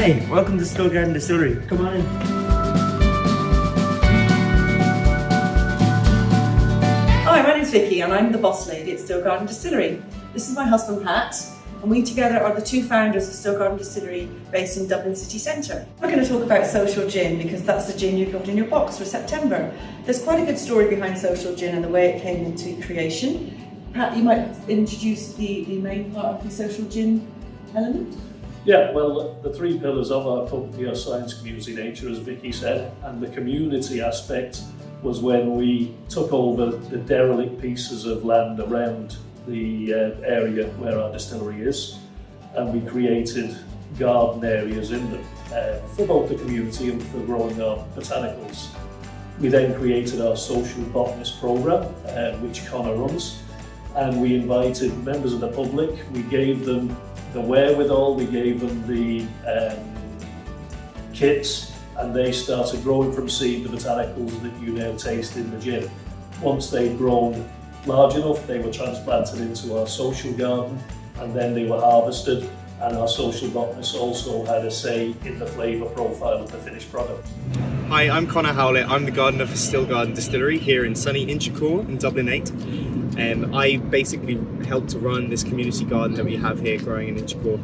Hi, welcome to Stillgarden Distillery. Come on in. Hi, my name's Vicky and I'm the boss lady at Stillgarden Distillery. This is my husband Pat, and we together are the two founders of Stillgarden Distillery based in Dublin city centre. We're going to talk about Social Gin because that's the gin you've got in your box for September. There's quite a good story behind Social Gin and the way it came into creation. Pat, you might introduce the main part of the Social Gin element? Yeah, well, the three pillars of our company are science, community, nature, as Vicky said, and the community aspect was when we took over the derelict pieces of land around the area where our distillery is, and we created garden areas in them for both the community and for growing our botanicals. We then created our Social Botanist programme, which Connor runs, and we invited members of the public. We gave them the wherewithal, we gave them the kits, and they started growing from seed the botanicals that you now taste in the gin. Once they'd grown large enough, they were transplanted into our social garden, and then they were harvested, and our social botanists also had a say in the flavour profile of the finished product. Hi, I'm Connor Howlett. I'm the gardener for Stillgarden Distillery here in sunny Inchicore in Dublin 8. I basically help to run this community garden that we have here growing in Inchicore.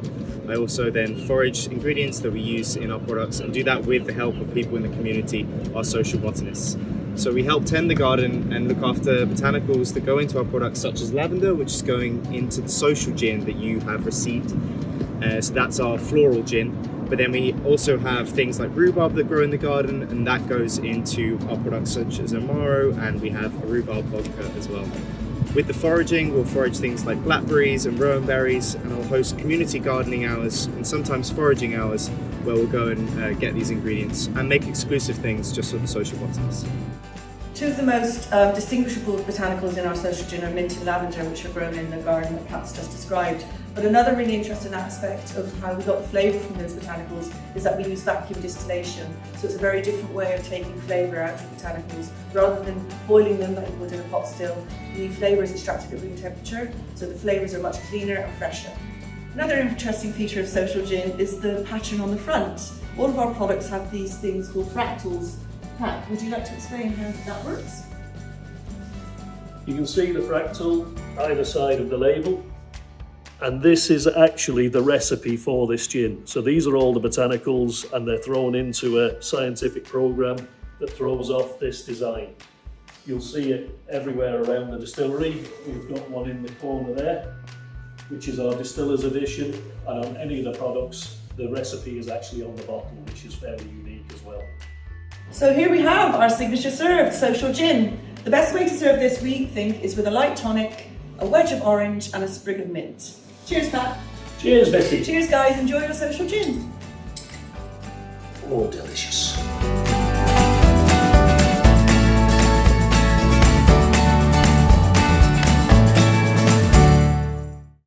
I also then forage ingredients that we use in our products and do that with the help of people in the community, our social botanists. So we help tend the garden and look after botanicals that go into our products, such as lavender, which is going into the social gin that you have received. So that's our floral gin. But then we also have things like rhubarb that grow in the garden, and that goes into our products such as Amaro, and we have a rhubarb vodka as well. With the foraging, we'll forage things like blackberries and rowan berries, and I'll host community gardening hours and sometimes foraging hours where we'll go and get these ingredients and make exclusive things just for the social botanists. Two of the most distinguishable botanicals in our social gin are mint and lavender, which are grown in the garden that Pat's just described. But another really interesting aspect of how we got the flavour from those botanicals is that we use vacuum distillation. So it's a very different way of taking flavour out of botanicals. Rather than boiling them like you would in a pot still, the flavour is extracted at room temperature, so the flavours are much cleaner and fresher. Another interesting feature of social gin is the pattern on the front. All of our products have these things called fractals. Pat, would you like to explain how that works? You can see the fractal either side of the label, and this is actually the recipe for this gin. So these are all the botanicals, and they're thrown into a scientific program that throws off this design. You'll see it everywhere around the distillery. We've got one in the corner there, which is our distiller's edition, and on any of the products, the recipe is actually on the bottle, which is fairly unique as well. So here we have our signature serve, Social Gin. The best way to serve this, we think, is with a light tonic, a wedge of orange and a sprig of mint. Cheers, Pat. Cheers, Vicky. Cheers, guys. Enjoy your Social Gin. Oh, delicious.